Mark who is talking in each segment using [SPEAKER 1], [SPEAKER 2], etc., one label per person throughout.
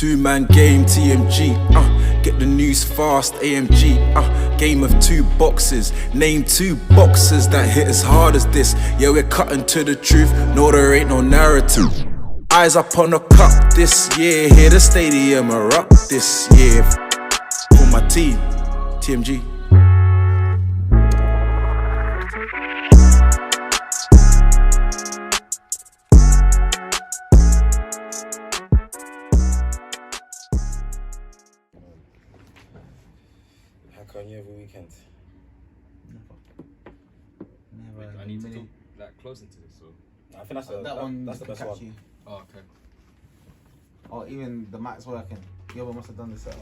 [SPEAKER 1] Two-man game, TMG, get the news fast, AMG, game of two boxes. Name two boxers that hit as hard as this. Yeah, we're cutting to the truth, no there ain't no narrative. Eyes up on the cup this year, hear the stadium erupt this year. For my team, TMG.
[SPEAKER 2] On you every weekend.
[SPEAKER 3] Never. I need to talk like closer to this, so
[SPEAKER 2] I think that's the best one.
[SPEAKER 3] you. Oh, okay.
[SPEAKER 4] Or even the mic's working. Yoba must have done the setup.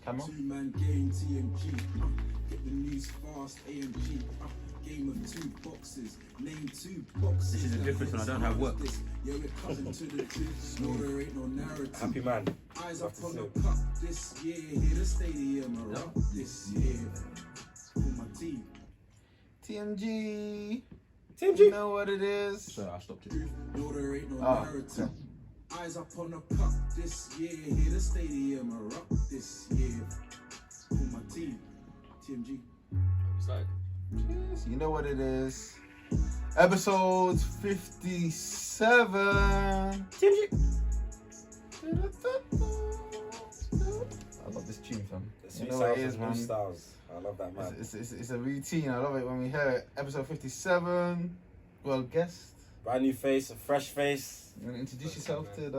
[SPEAKER 4] Camera?
[SPEAKER 1] Two-man game, TMG, get the news fast, AMG, game of two boxes. Name two boxes.
[SPEAKER 5] This is the difference when I don't have work.
[SPEAKER 1] Yeah, we're cutting to the truth, no there ain't no narrative.
[SPEAKER 2] Happy man.
[SPEAKER 1] Eyes up on the cup this year, hear the stadium erupt this year. For my team.
[SPEAKER 4] TMG.
[SPEAKER 2] TMG.
[SPEAKER 4] You know what it is?
[SPEAKER 5] Sorry, I stopped it.
[SPEAKER 1] No there ain't no
[SPEAKER 4] Oh,
[SPEAKER 1] narrative. Eyes up on the cup this year, hear the stadium erupt this year. For my team, TMG.
[SPEAKER 3] It's like
[SPEAKER 4] Yes, you know what it is. Episode 57.
[SPEAKER 2] TMG.
[SPEAKER 4] I love this tune, fam.
[SPEAKER 2] The
[SPEAKER 4] You
[SPEAKER 2] sweet
[SPEAKER 4] know what it
[SPEAKER 2] sounds
[SPEAKER 4] is,
[SPEAKER 2] and new
[SPEAKER 4] man.
[SPEAKER 2] styles. I love that, man.
[SPEAKER 4] It's a routine. I love it when we hear it. Episode 57. Well, guest.
[SPEAKER 2] Brand new face, a fresh face.
[SPEAKER 4] You want to introduce
[SPEAKER 3] First
[SPEAKER 4] yourself
[SPEAKER 3] time,
[SPEAKER 4] to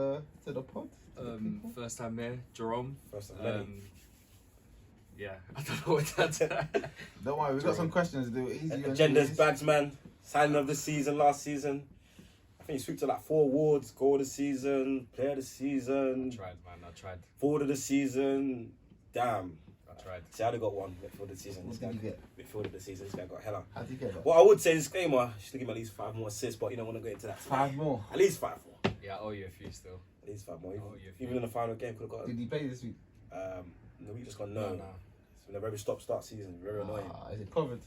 [SPEAKER 4] the pod? To the people?
[SPEAKER 3] first time there, Jerome.
[SPEAKER 2] First of many.
[SPEAKER 3] Yeah, I don't know what that's.
[SPEAKER 4] Don't worry, we've got some questions. Do it easy.
[SPEAKER 2] Agendas, bags, man. Signing of the season, last season. I think he swooped to like 4 awards: goal of the season, player of the season,
[SPEAKER 3] I tried.
[SPEAKER 2] forward of the season. Damn.
[SPEAKER 3] I tried.
[SPEAKER 2] See, I only got one midfield of the season.
[SPEAKER 4] What
[SPEAKER 2] This
[SPEAKER 4] did
[SPEAKER 2] guy,
[SPEAKER 4] you get?
[SPEAKER 2] midfield of the season. This guy got hella.
[SPEAKER 4] How did you get that?
[SPEAKER 2] What I would say, disclaimer, should give him at least 5 more assists, but you don't want to go into that.
[SPEAKER 4] 5 more.
[SPEAKER 2] At least 5 more.
[SPEAKER 3] Yeah, I owe you a few still.
[SPEAKER 2] At least 5 more. Even,
[SPEAKER 3] Oh, yeah,
[SPEAKER 2] even in the final game, could have got.
[SPEAKER 4] Did he play this week?
[SPEAKER 2] No, we just got no.
[SPEAKER 3] No.
[SPEAKER 2] It's been a very stop-start season. Very annoying.
[SPEAKER 4] Is it covered?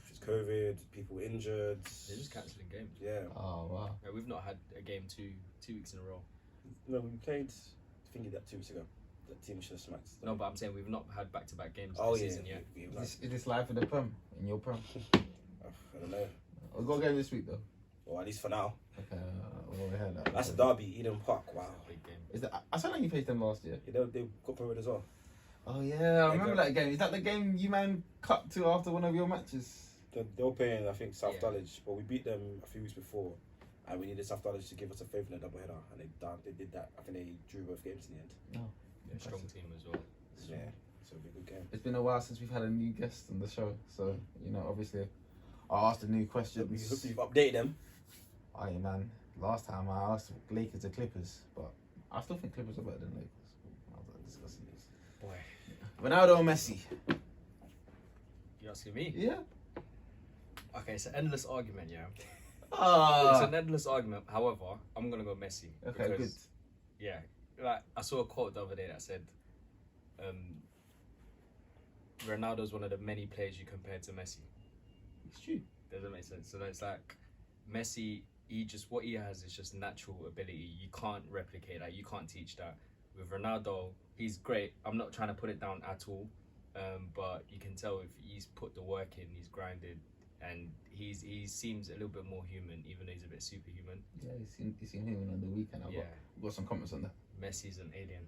[SPEAKER 2] It's COVID, people injured.
[SPEAKER 3] They're just cancelling games.
[SPEAKER 2] Yeah.
[SPEAKER 4] Oh, wow.
[SPEAKER 3] Yeah, we've not had a game two weeks in a row.
[SPEAKER 2] No, we played. I think that 2 weeks ago. The team should have smacked.
[SPEAKER 3] No, but I'm saying we've not had back-to-back games
[SPEAKER 2] Oh
[SPEAKER 3] this
[SPEAKER 2] yeah.
[SPEAKER 3] season yet.
[SPEAKER 4] Is this live for the Prem? In your Prem?
[SPEAKER 2] I don't know.
[SPEAKER 4] We've got a game this week, though.
[SPEAKER 2] Or at least for now.
[SPEAKER 4] Okay, we'll hear that.
[SPEAKER 2] That's a derby, Eden Park. Wow.
[SPEAKER 3] Big game.
[SPEAKER 4] Is that, I saw that you played them last year.
[SPEAKER 2] Yeah, they got promoted as well.
[SPEAKER 4] Oh, yeah, I remember that game. Is that the game you man cut to after one of your matches?
[SPEAKER 2] They were playing, I think, South
[SPEAKER 3] Yeah.
[SPEAKER 2] Dulwich, but we beat them a few weeks before, and we needed South Dulwich to give us a favour in a double header, and they did that. I think they drew both games in the end.
[SPEAKER 4] No.
[SPEAKER 3] Yeah, strong team as well.
[SPEAKER 2] Yeah, so it'll be a good game.
[SPEAKER 4] It's been a while since we've had a new guest on the show, so, you know, obviously, I asked the new questions.
[SPEAKER 2] Hopefully you've updated them.
[SPEAKER 4] Oh, yeah, man. Last time I asked Lakers or Clippers, but I still think Clippers are better than Lakers. I was like discussing this.
[SPEAKER 3] Boy,
[SPEAKER 4] Ronaldo or Messi?
[SPEAKER 3] you asking me?
[SPEAKER 4] Yeah.
[SPEAKER 3] Okay, it's an endless argument, yeah. It's
[SPEAKER 4] Ah.
[SPEAKER 3] an endless argument. However, I'm gonna go Messi.
[SPEAKER 4] Okay, good.
[SPEAKER 3] because, yeah, like I saw a quote the other day that said, Ronaldo's one of the many players you compare to Messi.
[SPEAKER 4] It's true.
[SPEAKER 3] Doesn't make sense. So it's like Messi, what he has is just natural ability. You can't replicate that. You can't teach that. With Ronaldo, he's great. I'm not trying to put it down at all, but you can tell if he's put the work in, he's grinded, and he seems a little bit more human, even though he's a bit superhuman.
[SPEAKER 4] Yeah, you seen him on the weekend. I've
[SPEAKER 3] Yeah,
[SPEAKER 4] got some comments on that.
[SPEAKER 3] Messi's an alien.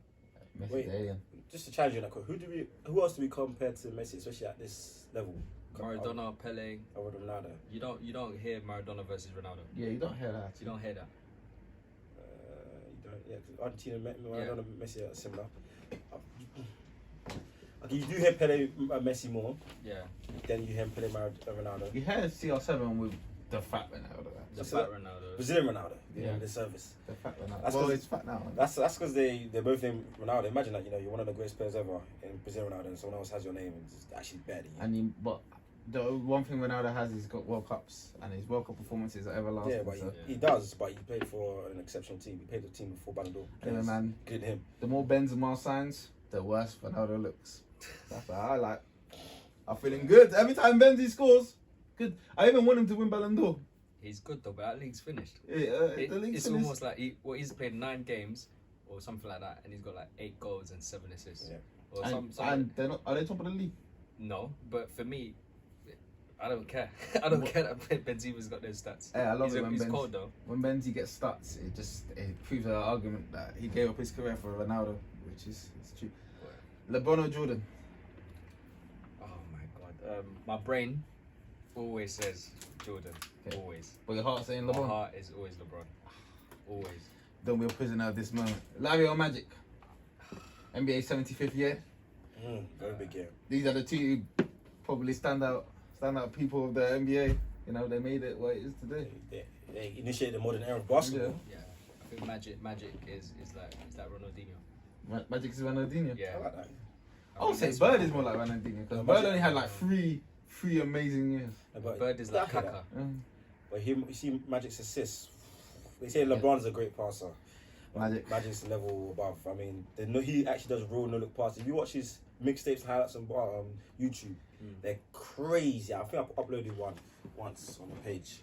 [SPEAKER 4] Messi's
[SPEAKER 2] Wait.
[SPEAKER 4] the alien.
[SPEAKER 2] Just to challenge you, like, who else do we compare to Messi, especially at this level?
[SPEAKER 3] Maradona, Pele.
[SPEAKER 2] Over Ronaldo.
[SPEAKER 3] You don't hear Maradona versus Ronaldo.
[SPEAKER 4] Yeah, you don't hear that.
[SPEAKER 3] You don't hear that.
[SPEAKER 2] You don't, yeah, because Argentina, Maradona, Messi are similar. Okay, you do hear Pele, Messi more.
[SPEAKER 3] Yeah.
[SPEAKER 2] Then you hear Pele, Ronaldo.
[SPEAKER 4] You hear CR7 with the fat Ronaldo.
[SPEAKER 3] The
[SPEAKER 2] So
[SPEAKER 3] fat Ronaldo.
[SPEAKER 2] Brazilian Ronaldo.
[SPEAKER 4] Yeah.
[SPEAKER 2] Yeah, the service.
[SPEAKER 4] The fat Ronaldo.
[SPEAKER 2] That's
[SPEAKER 4] Well,
[SPEAKER 2] 'cause-
[SPEAKER 4] it's fat now.
[SPEAKER 2] That's because they're both named Ronaldo. Imagine that, you're one of the greatest players ever in Brazilian Ronaldo, and someone else has your name and it's actually better than you.
[SPEAKER 4] But the one thing Ronaldo has, he's got World Cups, and his World Cup performances are everlasting.
[SPEAKER 2] Yeah, but
[SPEAKER 4] so.
[SPEAKER 2] he does. But he played for an exceptional team. He played the team before Ballon d'Or.
[SPEAKER 4] Anyway, man,
[SPEAKER 2] Good him.
[SPEAKER 4] the more Benzema signs, the worse Ronaldo looks. That's what I like. I'm feeling good every time Benzi scores. Good. I even want him to win Ballon d'Or.
[SPEAKER 3] He's good though, but that league's finished.
[SPEAKER 4] Yeah, the league's
[SPEAKER 3] It's
[SPEAKER 4] finished.
[SPEAKER 3] almost like he's played 9 games or something like that, and he's got like 8 goals and 7 assists.
[SPEAKER 2] Yeah.
[SPEAKER 3] Or
[SPEAKER 4] And they're not. Are they top of the league?
[SPEAKER 3] No, but for me, I don't care. I don't care that Benzema's got those stats.
[SPEAKER 4] Hey, I love it when
[SPEAKER 3] he's cold though.
[SPEAKER 4] When Benzi gets stats, it proves our argument that he gave up his career for Ronaldo, which is it's true. LeBron or Jordan?
[SPEAKER 3] Oh my god. My brain always says Jordan.
[SPEAKER 4] Okay.
[SPEAKER 3] Always.
[SPEAKER 4] But your heart's saying
[SPEAKER 3] My
[SPEAKER 4] LeBron.
[SPEAKER 3] heart is always LeBron. Always.
[SPEAKER 4] Don't be a prisoner of this moment. Larry or Magic? NBA 75th year.
[SPEAKER 2] Very big game.
[SPEAKER 4] These are the two probably standout people of the NBA. You know, they made it what it is today.
[SPEAKER 2] They initiated the modern era of basketball.
[SPEAKER 3] Yeah. I think Magic is like Ronaldinho.
[SPEAKER 4] Magic is Ronaldinho.
[SPEAKER 3] Yeah.
[SPEAKER 2] I like that.
[SPEAKER 4] I would say Bird is more like Ronaldinho because Bird only had like three amazing years.
[SPEAKER 2] But
[SPEAKER 3] Bird is like Kaka.
[SPEAKER 2] But you see Magic's assists. They say LeBron's a great passer. Magic's level above. I mean, he actually does real no-look passes. If you watch his mixtapes, highlights on YouTube, they're crazy. I think I uploaded one once on the page.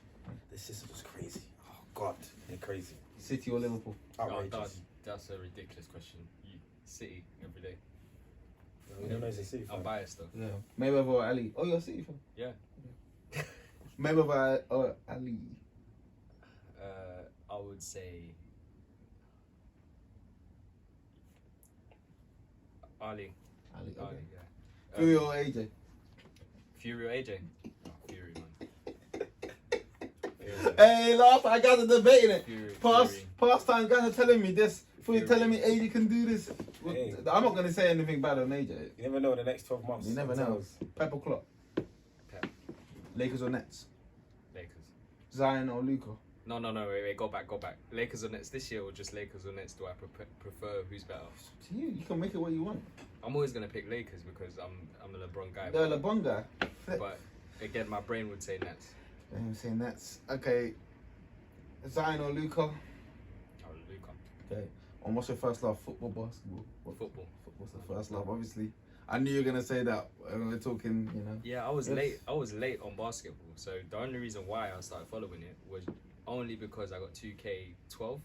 [SPEAKER 2] The system was crazy. Oh God, they're crazy.
[SPEAKER 4] City or Liverpool?
[SPEAKER 2] Outrageous.
[SPEAKER 3] That's a ridiculous question. City every day.
[SPEAKER 2] We don't know he's a City fan.
[SPEAKER 3] I'm biased though.
[SPEAKER 4] Yeah. Mayweather or Ali? Oh, you're a City fan.
[SPEAKER 3] Yeah.
[SPEAKER 4] Mayweather or Ali?
[SPEAKER 3] I would say Ali.
[SPEAKER 4] Ali.
[SPEAKER 3] Ali,
[SPEAKER 4] Okay.
[SPEAKER 3] yeah.
[SPEAKER 4] Fury or AJ?
[SPEAKER 3] Fury or AJ? Oh, Fury, man.
[SPEAKER 4] Hey, last I guys are debating it.
[SPEAKER 3] Fury.
[SPEAKER 4] Past time guys are telling me this. Fury
[SPEAKER 3] Fury.
[SPEAKER 4] telling me AJ can do this.
[SPEAKER 2] Hey.
[SPEAKER 4] I'm not gonna say anything bad on AJ.
[SPEAKER 2] You never know in the next 12 months.
[SPEAKER 4] You never know. Pepper Clock.
[SPEAKER 3] Pep.
[SPEAKER 4] Lakers or Nets?
[SPEAKER 3] Lakers.
[SPEAKER 4] Zion or Luka?
[SPEAKER 3] No, wait, go back. Lakers or Nets this year or just Lakers or Nets? Do I prefer who's better?
[SPEAKER 4] To you, you can make it what you want.
[SPEAKER 3] I'm always gonna pick Lakers because I'm a LeBron guy.
[SPEAKER 4] The LeBron guy.
[SPEAKER 3] But again, my brain would say Nets.
[SPEAKER 4] I'm saying Nets. Okay. Zion or Luka?
[SPEAKER 3] Oh, Luka.
[SPEAKER 4] Okay. And what's your first love? Football, basketball?
[SPEAKER 3] Football.
[SPEAKER 4] Football's the first love, obviously. I knew you were gonna say that when we're talking, you know.
[SPEAKER 3] Yeah, I was
[SPEAKER 4] Yes.
[SPEAKER 3] late. I was late on basketball, so the only reason why I started following it was only because I got 2K12.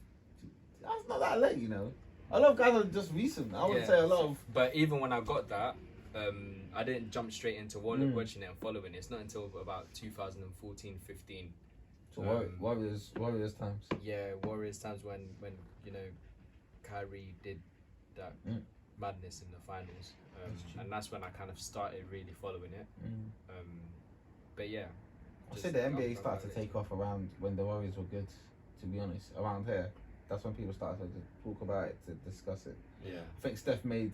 [SPEAKER 4] That's not that late, you know. A lot of guys are just recent. I would
[SPEAKER 3] Yeah.
[SPEAKER 4] say a lot of.
[SPEAKER 3] But even when I got that, I didn't jump straight into watching it and following it. It's not until about 2014-15.
[SPEAKER 4] So Warriors times.
[SPEAKER 3] Yeah, Warriors times when you know Kyrie did that madness in the finals, and that's when I kind of started really following it. But yeah,
[SPEAKER 4] I say the NBA started to take off around when the Warriors were good. To be honest, around here, that's when people started to talk about it, to discuss it.
[SPEAKER 3] Yeah.
[SPEAKER 4] I think Steph made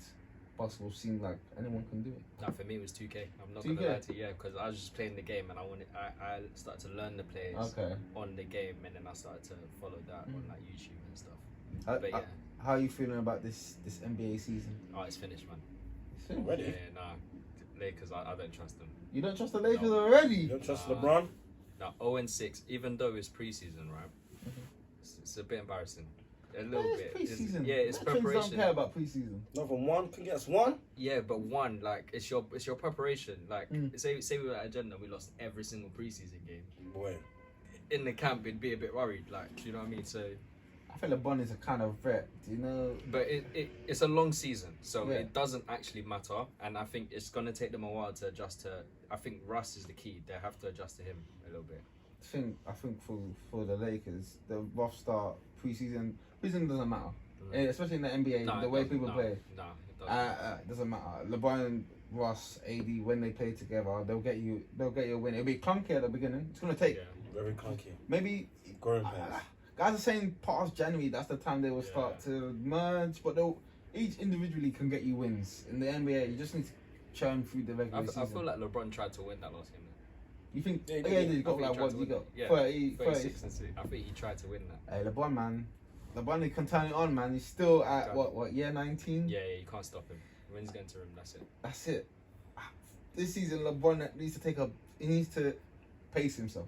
[SPEAKER 4] basketball seem like anyone can do it.
[SPEAKER 3] Now for me it was 2K. I'm not
[SPEAKER 4] 2K?
[SPEAKER 3] gonna lie to you, because I was just playing the game and I started to learn the players on the game, and then I started to follow that on like YouTube and stuff. But yeah,
[SPEAKER 4] How are you feeling about this NBA season?
[SPEAKER 3] oh, it's finished, man.
[SPEAKER 2] Already?
[SPEAKER 3] Yeah, nah, Lakers, I don't trust them.
[SPEAKER 4] You don't trust the Lakers
[SPEAKER 3] No.
[SPEAKER 4] already?
[SPEAKER 2] You don't trust
[SPEAKER 3] Nah.
[SPEAKER 2] LeBron?
[SPEAKER 3] Now 0-6, even though it's preseason, right? It's a bit embarrassing. A little bit.
[SPEAKER 4] It's preseason.
[SPEAKER 3] Yeah, it's
[SPEAKER 4] Veterans
[SPEAKER 3] preparation.
[SPEAKER 4] don't care about preseason.
[SPEAKER 2] Not from one. Can get us one?
[SPEAKER 3] Yeah, but one, like it's your preparation. Like say we were at Agenda, we lost every single preseason game.
[SPEAKER 2] Boy.
[SPEAKER 3] In the camp, it'd be a bit worried. Like, do you know what I mean? So,
[SPEAKER 4] I feel LeBron is a kind of vet, you know.
[SPEAKER 3] but it's a long season, so
[SPEAKER 4] Yeah.
[SPEAKER 3] it doesn't actually matter. And I think it's gonna take them a while to adjust to. I think Russ is the key. They have to adjust to him a little bit.
[SPEAKER 4] I think for the Lakers, the rough start preseason doesn't matter, especially in the NBA.
[SPEAKER 3] No,
[SPEAKER 4] the
[SPEAKER 3] it
[SPEAKER 4] way
[SPEAKER 3] doesn't.
[SPEAKER 4] people
[SPEAKER 3] No,
[SPEAKER 4] play,
[SPEAKER 3] No, it doesn't.
[SPEAKER 4] it doesn't matter. LeBron, Russ, AD, when they play together, they'll get you a win. It'll be clunky at the beginning. It's gonna take
[SPEAKER 2] Very clunky.
[SPEAKER 4] maybe.
[SPEAKER 2] Growing pains.
[SPEAKER 4] Guys are saying past January, that's the time they will start to merge, but each individually can get you wins. In the NBA, you just need to churn through the regular season.
[SPEAKER 3] I feel like LeBron tried to win that last game.
[SPEAKER 4] You think?
[SPEAKER 2] Yeah, he
[SPEAKER 4] Yeah,
[SPEAKER 2] did.
[SPEAKER 4] you got
[SPEAKER 3] I think
[SPEAKER 4] like
[SPEAKER 3] he tried
[SPEAKER 4] what?
[SPEAKER 3] to
[SPEAKER 4] You
[SPEAKER 3] win
[SPEAKER 4] got
[SPEAKER 3] it. Yeah,
[SPEAKER 4] 30.
[SPEAKER 3] 36 and 6. I think he tried to win that.
[SPEAKER 4] Hey, LeBron, man. LeBron, he can turn it on, man. He's still at what year 19?
[SPEAKER 3] Yeah, you can't stop him. When he's going to rim, that's it.
[SPEAKER 4] That's it. This season, LeBron needs to pace himself.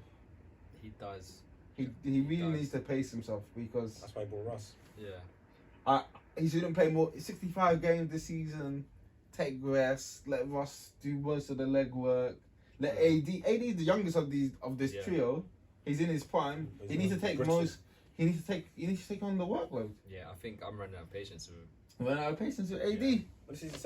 [SPEAKER 3] He does.
[SPEAKER 4] He really
[SPEAKER 3] does.
[SPEAKER 4] needs to pace himself because
[SPEAKER 2] That's why he brought Russ.
[SPEAKER 3] Yeah.
[SPEAKER 4] he shouldn't play more 65 games this season. Take rest. Let Russ do most of the leg work. Let AD is the youngest of this
[SPEAKER 3] Yeah.
[SPEAKER 4] trio. He's in his prime.
[SPEAKER 2] He's
[SPEAKER 4] He needs to take
[SPEAKER 2] British.
[SPEAKER 4] most. He needs to take on the workload.
[SPEAKER 3] Yeah, I think I'm running out of patience with him.
[SPEAKER 4] When I have patience with AD.
[SPEAKER 3] Yeah.
[SPEAKER 2] This is his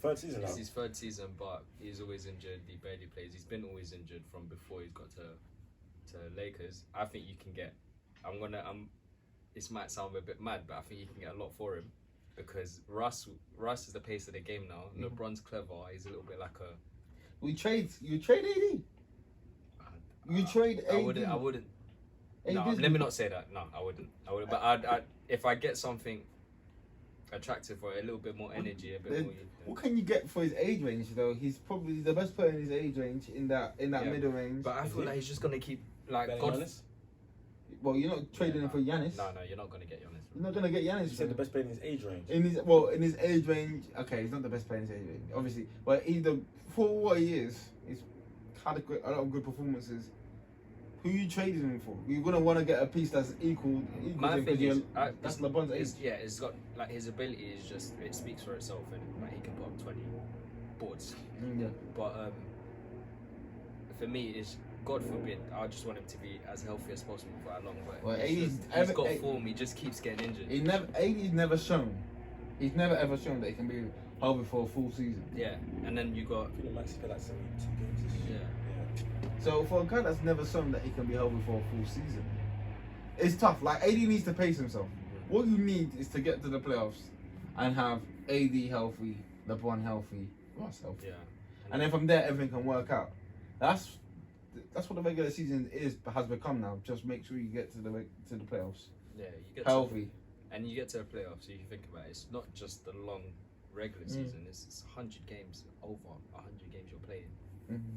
[SPEAKER 2] third season now.
[SPEAKER 3] It's his third season, but he's always injured. He barely plays. He's been always injured from before he's got to Lakers. I think you can get. This might sound a bit mad, but I think you can get a lot for him because Russ is the pace of the game now. LeBron's clever. He's a little bit like a.
[SPEAKER 4] You trade AD. You trade AD.
[SPEAKER 3] I wouldn't.
[SPEAKER 4] AD
[SPEAKER 3] No,
[SPEAKER 4] is
[SPEAKER 3] let me not say that. No, I wouldn't. But I'd if I get something attractive for it, a little bit more energy, a bit more.
[SPEAKER 4] What can you get for his age range though? He's probably the best player in his age range in that middle range.
[SPEAKER 3] But I feel like he's just gonna keep like
[SPEAKER 2] Better
[SPEAKER 3] God.
[SPEAKER 2] Giannis?
[SPEAKER 4] Well, you're not trading him for Giannis.
[SPEAKER 3] No, you're not gonna get Giannis.
[SPEAKER 4] You're not gonna get Giannis.
[SPEAKER 2] You said the best player in his age range.
[SPEAKER 4] in his age range. Okay, he's not the best player in his age range, obviously. But for what he is, he's had a lot of good performances. Who you trading him for? You're gonna want to get a piece that's equal
[SPEAKER 3] My
[SPEAKER 4] to him,
[SPEAKER 3] thing
[SPEAKER 4] 'cause
[SPEAKER 3] is,
[SPEAKER 4] that's LeBron's age.
[SPEAKER 3] it's got like his ability is just it speaks for itself, and like he can put up 20 boards.
[SPEAKER 4] Yeah.
[SPEAKER 3] But for me, it's God forbid. I just want him to be as healthy as possible for that long. But
[SPEAKER 4] Well,
[SPEAKER 3] he's got form. He just keeps getting injured.
[SPEAKER 4] AD's never shown. He's never ever shown that he can be healthy for a full season.
[SPEAKER 3] Yeah, and then you got
[SPEAKER 2] I think the max played like 72 games this year.
[SPEAKER 3] yeah.
[SPEAKER 4] So for a guy that's never shown that he can be healthy for a full season, it's tough. Like AD needs to pace himself. What you need is to get to the playoffs and have AD healthy, LeBron healthy, Russ healthy,
[SPEAKER 3] Yeah.
[SPEAKER 4] and then from there everything can work out. That's what the regular season has become now. Just make sure you get to the playoffs
[SPEAKER 3] Yeah, you get
[SPEAKER 4] healthy.
[SPEAKER 3] and you get to the playoffs. So you think about it, it's not just the long regular season. It's 100 games, over 100 games you're playing.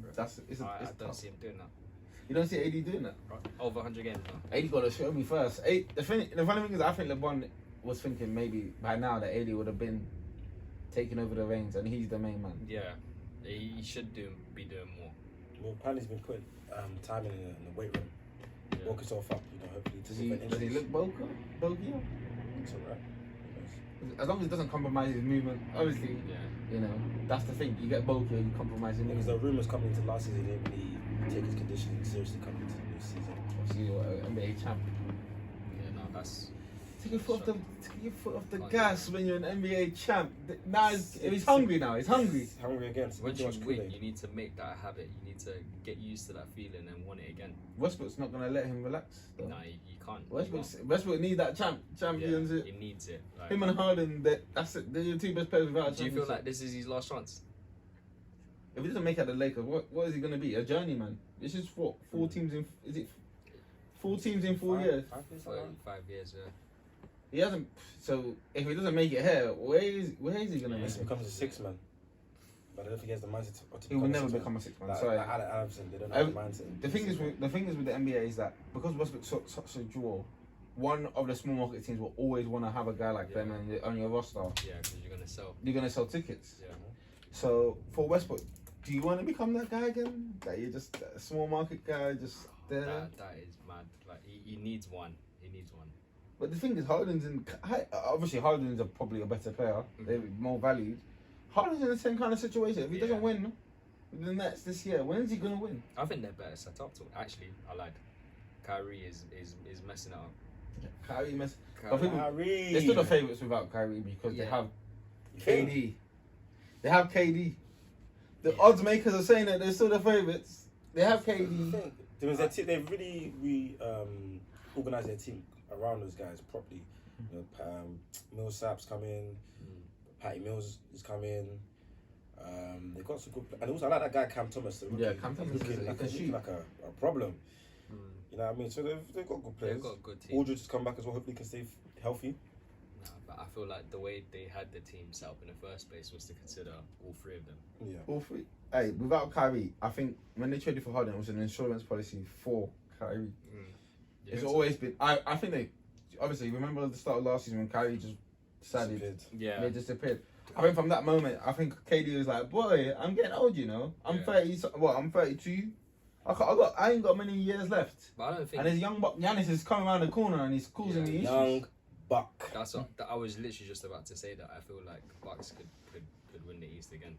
[SPEAKER 4] It's
[SPEAKER 3] I don't
[SPEAKER 4] tough.
[SPEAKER 3] see him doing that.
[SPEAKER 4] You don't see AD doing that.
[SPEAKER 3] Right? Over 100 games now.
[SPEAKER 4] AD got to show me first. The funny thing is, I think LeBron was thinking maybe by now that AD would have been taking over the reins, and he's the main man.
[SPEAKER 3] Yeah, he should be doing more.
[SPEAKER 2] Well, apparently he's been putting time in the weight room.
[SPEAKER 3] Yeah.
[SPEAKER 2] Woke himself up, hopefully to
[SPEAKER 4] Does he
[SPEAKER 2] injuries.
[SPEAKER 4] look bulkier?
[SPEAKER 2] It's alright.
[SPEAKER 4] As long as it doesn't compromise his movement, obviously,
[SPEAKER 3] Yeah.
[SPEAKER 4] that's the thing. You get bulkier, you compromise your
[SPEAKER 2] Because the
[SPEAKER 4] movement.
[SPEAKER 2] rumours coming into last season, he didn't really take his conditioning seriously coming into the new season.
[SPEAKER 4] Obviously, you're NBA champ.
[SPEAKER 3] Yeah, no, that's
[SPEAKER 4] Take your foot off the
[SPEAKER 3] Can't
[SPEAKER 4] gas when you're an NBA champ. Now he's hungry now. He's hungry.
[SPEAKER 2] He's hungry again. So
[SPEAKER 3] once
[SPEAKER 2] too
[SPEAKER 3] you
[SPEAKER 2] much
[SPEAKER 3] win,
[SPEAKER 2] Kool-Aid.
[SPEAKER 3] you need to make that a habit. You need to get used to that feeling and want it again.
[SPEAKER 4] Westbrook's not gonna let him relax. Though.
[SPEAKER 3] No, you can't.
[SPEAKER 4] Westbrook need that championship.
[SPEAKER 3] He needs it. Like,
[SPEAKER 4] Him and Harden, that's it. They're your two best players without a
[SPEAKER 3] do you feel
[SPEAKER 4] championship.
[SPEAKER 3] like this is his last chance?
[SPEAKER 4] If he doesn't make it the Lakers, what is he gonna be? A journeyman? This is what 4 teams in? Is it 4 teams in 4 years?
[SPEAKER 3] 5 years, yeah.
[SPEAKER 4] He hasn't. So if he doesn't make it here, where is he gonna
[SPEAKER 2] He
[SPEAKER 4] make it?
[SPEAKER 2] becomes a 6 man. But I don't think he has the mindset to
[SPEAKER 4] He will never
[SPEAKER 2] a 6
[SPEAKER 4] become a 6 man.
[SPEAKER 2] Like,
[SPEAKER 4] Sorry.
[SPEAKER 2] like Allen Iverson, they don't have the mindset.
[SPEAKER 4] The thing is with the NBA is that because Westbrook's such a draw, one of the small market teams will always want to have a guy like them on your roster.
[SPEAKER 3] Yeah, because you're gonna sell.
[SPEAKER 4] You're gonna sell tickets.
[SPEAKER 3] Yeah.
[SPEAKER 4] So for Westbrook, do you want to become that guy again? That you're just a small market guy, just there.
[SPEAKER 3] That is mad. Like he needs one. He needs one.
[SPEAKER 4] But the thing is, obviously Harden's probably a better player. They're more valued. Harden's in the same kind of situation. If he doesn't win the Nets this year, when is he gonna win?
[SPEAKER 3] I think they're better set up to. Actually, I lied. Kyrie is messing it up.
[SPEAKER 4] Kyrie mess.
[SPEAKER 2] Kyrie.
[SPEAKER 4] They're still the favourites without Kyrie because they have KD. They have KD. The odds makers are saying that they're still the favourites. They have KD.
[SPEAKER 2] They've really organised their team around those guys properly. You know, Millsap's coming. Patty Mills is coming. They've got some good, and also I like that guy Cam Thomas.
[SPEAKER 4] Cam Thomas
[SPEAKER 2] looking like a problem. You know what I mean? So they've got good players.
[SPEAKER 3] They've got a good team.
[SPEAKER 2] Aldridge has come back as well. Hopefully, he can stay healthy.
[SPEAKER 3] Nah, but I feel like the way they had the team set up in the first place was to consider all 3 of them.
[SPEAKER 2] Yeah.
[SPEAKER 4] All 3. Hey, without Kyrie, I think when they traded for Harden, it was an insurance policy for Kyrie. It's always been. I think they obviously remember at the start of last season when Kyrie just decided. They disappeared. I think from that moment, I think KD was like, "Boy, I'm getting old, you know. I'm 30. I'm 32. I ain't got many years left."
[SPEAKER 3] But I don't think.
[SPEAKER 4] And this young buck Giannis is coming around the corner and he's causing me issues.
[SPEAKER 2] Young buck.
[SPEAKER 3] That's what I was literally just about to say. That I feel like Bucks could win the East again.